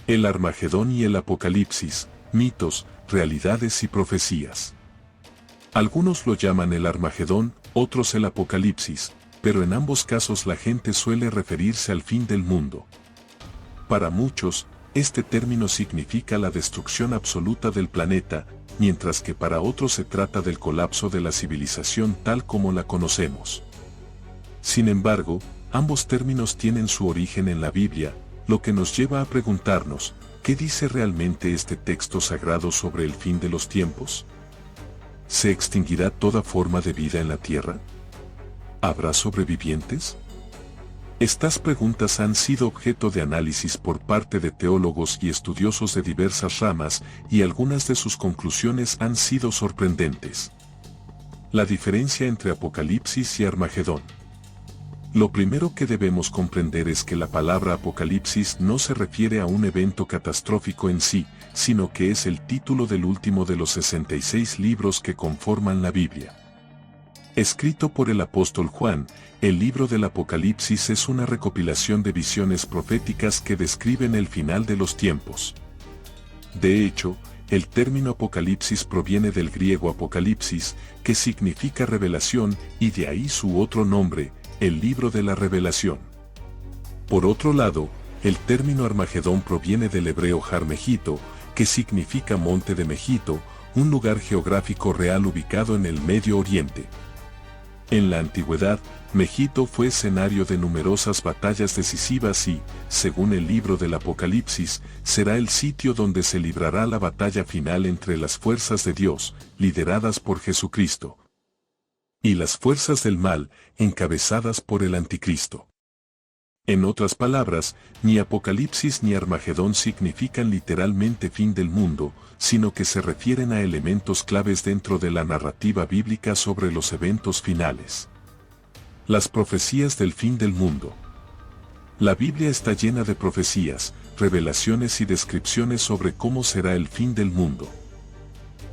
El Armagedón y el Apocalipsis, mitos, realidades y profecías. Algunos lo llaman el Armagedón, otros el Apocalipsis, pero en ambos casos la gente suele referirse al fin del mundo. Para muchos, este término significa la destrucción absoluta del planeta, mientras que para otros se trata del colapso de la civilización tal como la conocemos. Sin embargo, ambos términos tienen su origen en la Biblia, lo que nos lleva a preguntarnos, ¿qué dice realmente este texto sagrado sobre el fin de los tiempos? ¿Se extinguirá toda forma de vida en la Tierra? ¿Habrá sobrevivientes? Estas preguntas han sido objeto de análisis por parte de teólogos y estudiosos de diversas ramas, y algunas de sus conclusiones han sido sorprendentes. La diferencia entre Apocalipsis y Armagedón. Lo primero que debemos comprender es que la palabra Apocalipsis no se refiere a un evento catastrófico en sí, sino que es el título del último de los 66 libros que conforman la Biblia. Escrito por el apóstol Juan, el libro del Apocalipsis es una recopilación de visiones proféticas que describen el final de los tiempos. De hecho, el término Apocalipsis proviene del griego Apocalipsis, que significa revelación, y de ahí su otro nombre, el libro de la revelación. Por otro lado, el término Armagedón proviene del hebreo Har Megiddo, que significa monte de Megiddo, un lugar geográfico real ubicado en el Medio Oriente. En la antigüedad, Megiddo fue escenario de numerosas batallas decisivas y, según el libro del Apocalipsis, será el sitio donde se librará la batalla final entre las fuerzas de Dios, lideradas por Jesucristo, y las fuerzas del mal, encabezadas por el Anticristo. En otras palabras, ni Apocalipsis ni Armagedón significan literalmente fin del mundo, sino que se refieren a elementos claves dentro de la narrativa bíblica sobre los eventos finales. Las profecías del fin del mundo. La Biblia está llena de profecías, revelaciones y descripciones sobre cómo será el fin del mundo.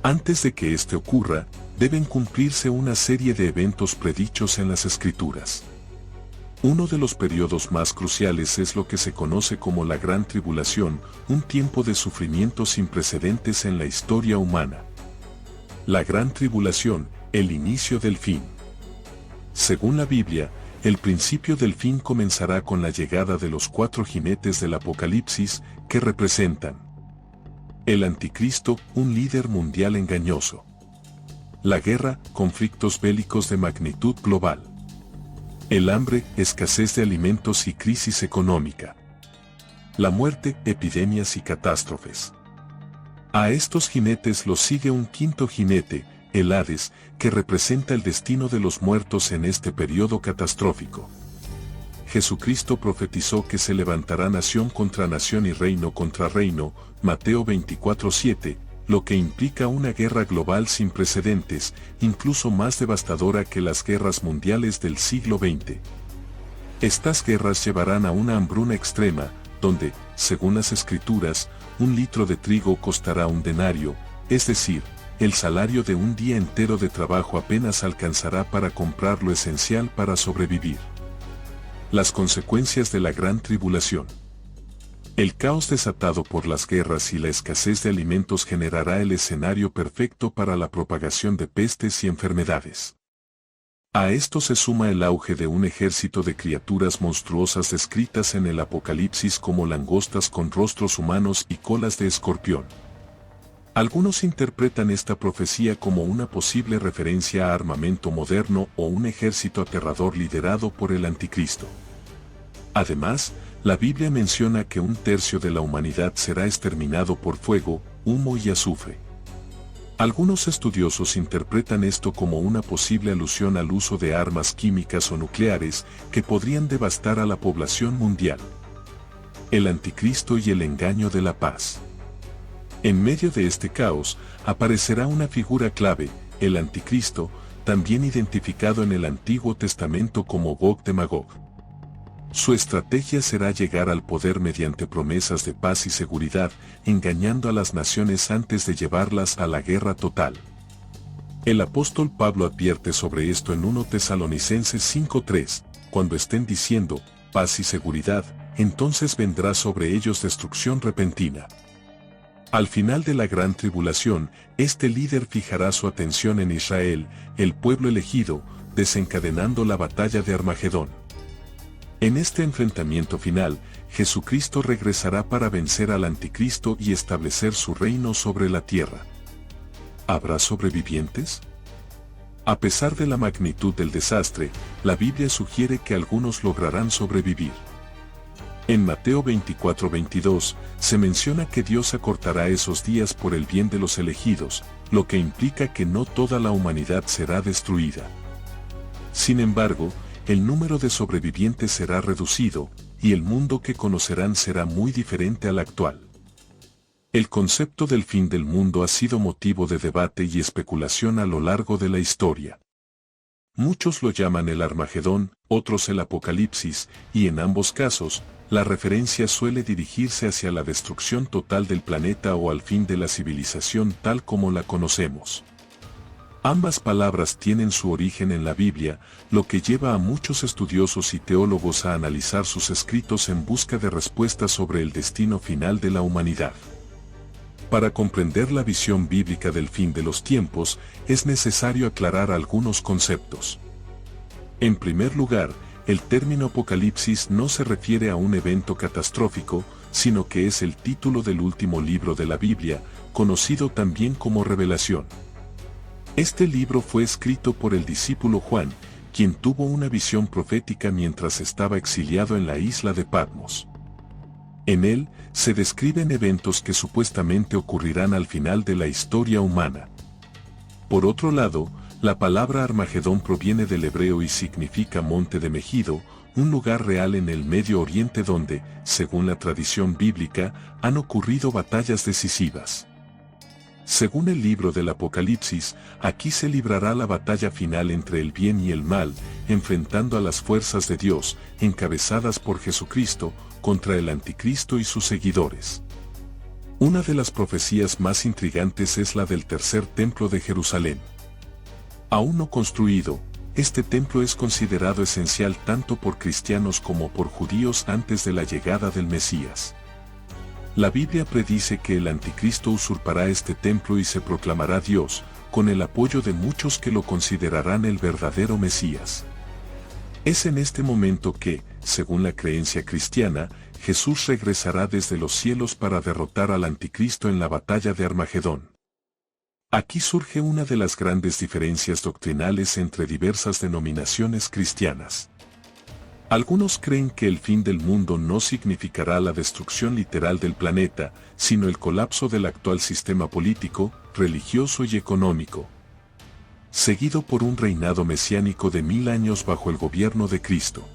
Antes de que este ocurra, deben cumplirse una serie de eventos predichos en las Escrituras. Uno de los periodos más cruciales es lo que se conoce como la Gran Tribulación, un tiempo de sufrimiento sin precedentes en la historia humana. La Gran Tribulación, el inicio del fin. Según la Biblia, el principio del fin comenzará con la llegada de los 4 jinetes del Apocalipsis, que representan el Anticristo, un líder mundial engañoso. La guerra, conflictos bélicos de magnitud global. El hambre, escasez de alimentos y crisis económica. La muerte, epidemias y catástrofes. A estos jinetes los sigue un 5.º jinete, el Hades, que representa el destino de los muertos en este periodo catastrófico. Jesucristo profetizó que se levantará nación contra nación y reino contra reino, Mateo 24:7, lo que implica una guerra global sin precedentes, incluso más devastadora que las guerras mundiales del siglo XX. Estas guerras llevarán a una hambruna extrema, donde, según las Escrituras, 1 litro de trigo costará 1 denario, es decir, el salario de un día entero de trabajo apenas alcanzará para comprar lo esencial para sobrevivir. Las consecuencias de la Gran Tribulación. El caos desatado por las guerras y la escasez de alimentos generará el escenario perfecto para la propagación de pestes y enfermedades. A esto se suma el auge de un ejército de criaturas monstruosas descritas en el Apocalipsis como langostas con rostros humanos y colas de escorpión. Algunos interpretan esta profecía como una posible referencia a armamento moderno o un ejército aterrador liderado por el Anticristo. Además, la Biblia menciona que 1/3 de la humanidad será exterminado por fuego, humo y azufre. Algunos estudiosos interpretan esto como una posible alusión al uso de armas químicas o nucleares que podrían devastar a la población mundial. El Anticristo y el engaño de la paz. En medio de este caos, aparecerá una figura clave, el Anticristo, también identificado en el Antiguo Testamento como Gog de Magog. Su estrategia será llegar al poder mediante promesas de paz y seguridad, engañando a las naciones antes de llevarlas a la guerra total. El apóstol Pablo advierte sobre esto en 1 Tesalonicenses 5:3, cuando estén diciendo, paz y seguridad, entonces vendrá sobre ellos destrucción repentina. Al final de la gran tribulación, este líder fijará su atención en Israel, el pueblo elegido, desencadenando la batalla de Armagedón. En este enfrentamiento final, Jesucristo regresará para vencer al anticristo y establecer su reino sobre la tierra. ¿Habrá sobrevivientes? A pesar de la magnitud del desastre, la Biblia sugiere que algunos lograrán sobrevivir. En Mateo 24:22, se menciona que Dios acortará esos días por el bien de los elegidos, lo que implica que no toda la humanidad será destruida. Sin embargo, el número de sobrevivientes será reducido, y el mundo que conocerán será muy diferente al actual. El concepto del fin del mundo ha sido motivo de debate y especulación a lo largo de la historia. Muchos lo llaman el Armagedón, otros el Apocalipsis, y en ambos casos, la referencia suele dirigirse hacia la destrucción total del planeta o al fin de la civilización tal como la conocemos. Ambas palabras tienen su origen en la Biblia, lo que lleva a muchos estudiosos y teólogos a analizar sus escritos en busca de respuestas sobre el destino final de la humanidad. Para comprender la visión bíblica del fin de los tiempos, es necesario aclarar algunos conceptos. En primer lugar, el término Apocalipsis no se refiere a un evento catastrófico, sino que es el título del último libro de la Biblia, conocido también como Revelación. Este libro fue escrito por el discípulo Juan, quien tuvo una visión profética mientras estaba exiliado en la isla de Patmos. En él, se describen eventos que supuestamente ocurrirán al final de la historia humana. Por otro lado, la palabra Armagedón proviene del hebreo y significa monte de Megido, un lugar real en el Medio Oriente donde, según la tradición bíblica, han ocurrido batallas decisivas. Según el libro del Apocalipsis, aquí se librará la batalla final entre el bien y el mal, enfrentando a las fuerzas de Dios, encabezadas por Jesucristo, contra el anticristo y sus seguidores. Una de las profecías más intrigantes es la del tercer templo de Jerusalén. Aún no construido, este templo es considerado esencial tanto por cristianos como por judíos antes de la llegada del Mesías. La Biblia predice que el anticristo usurpará este templo y se proclamará Dios, con el apoyo de muchos que lo considerarán el verdadero Mesías. Es en este momento que, según la creencia cristiana, Jesús regresará desde los cielos para derrotar al anticristo en la batalla de Armagedón. Aquí surge una de las grandes diferencias doctrinales entre diversas denominaciones cristianas. Algunos creen que el fin del mundo no significará la destrucción literal del planeta, sino el colapso del actual sistema político, religioso y económico, seguido por un reinado mesiánico de 1000 años bajo el gobierno de Cristo.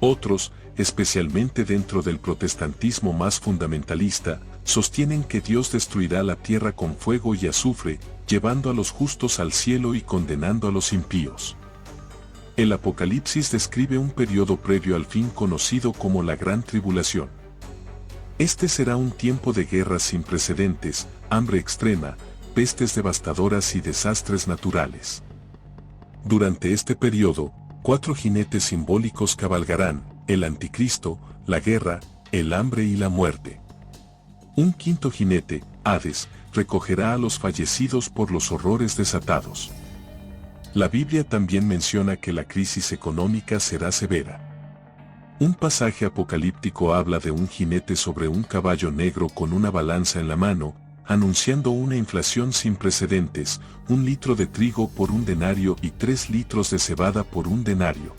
Otros, especialmente dentro del protestantismo más fundamentalista, sostienen que Dios destruirá la tierra con fuego y azufre, llevando a los justos al cielo y condenando a los impíos. El Apocalipsis describe un periodo previo al fin conocido como la Gran Tribulación. Este será un tiempo de guerras sin precedentes, hambre extrema, pestes devastadoras y desastres naturales. Durante este periodo, 4 jinetes simbólicos cabalgarán: el anticristo, la guerra, el hambre y la muerte. Un quinto jinete, Hades, recogerá a los fallecidos por los horrores desatados. La Biblia también menciona que la crisis económica será severa. Un pasaje apocalíptico habla de un jinete sobre un caballo negro con una balanza en la mano, anunciando una inflación sin precedentes, 1 litro de trigo por 1 denario y 3 litros de cebada por 1 denario.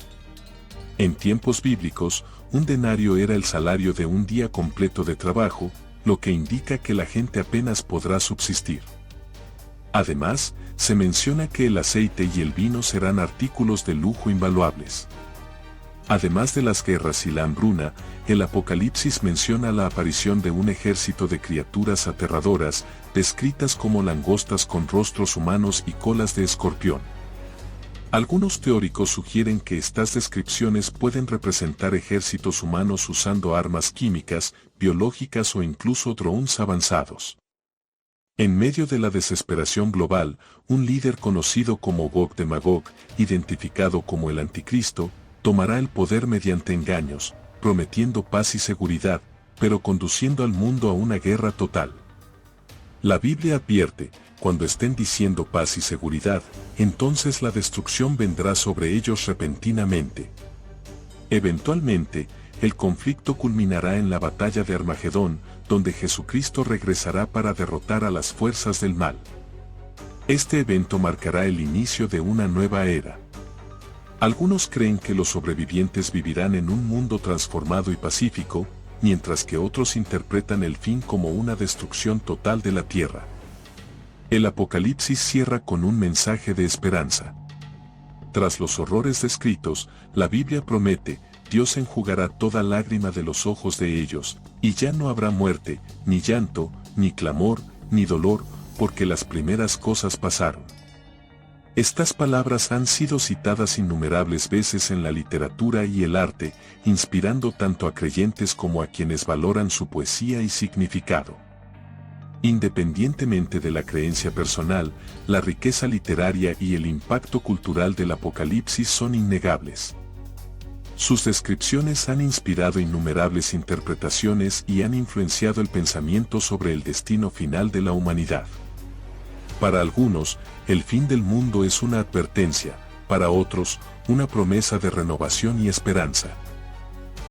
En tiempos bíblicos, 1 denario era el salario de un día completo de trabajo, lo que indica que la gente apenas podrá subsistir. Además, se menciona que el aceite y el vino serán artículos de lujo invaluables. Además de las guerras y la hambruna, el Apocalipsis menciona la aparición de un ejército de criaturas aterradoras, descritas como langostas con rostros humanos y colas de escorpión. Algunos teóricos sugieren que estas descripciones pueden representar ejércitos humanos usando armas químicas, biológicas o incluso drones avanzados. En medio de la desesperación global, un líder conocido como Gog de Magog, identificado como el Anticristo, tomará el poder mediante engaños, prometiendo paz y seguridad, pero conduciendo al mundo a una guerra total. La Biblia advierte, cuando estén diciendo paz y seguridad, entonces la destrucción vendrá sobre ellos repentinamente. Eventualmente, el conflicto culminará en la batalla de Armagedón, donde Jesucristo regresará para derrotar a las fuerzas del mal. Este evento marcará el inicio de una nueva era. Algunos creen que los sobrevivientes vivirán en un mundo transformado y pacífico, mientras que otros interpretan el fin como una destrucción total de la tierra. El Apocalipsis cierra con un mensaje de esperanza. Tras los horrores descritos, la Biblia promete, Dios enjugará toda lágrima de los ojos de ellos, y ya no habrá muerte, ni llanto, ni clamor, ni dolor, porque las primeras cosas pasaron. Estas palabras han sido citadas innumerables veces en la literatura y el arte, inspirando tanto a creyentes como a quienes valoran su poesía y significado. Independientemente de la creencia personal, la riqueza literaria y el impacto cultural del Apocalipsis son innegables. Sus descripciones han inspirado innumerables interpretaciones y han influenciado el pensamiento sobre el destino final de la humanidad. Para algunos, el fin del mundo es una advertencia, para otros, una promesa de renovación y esperanza.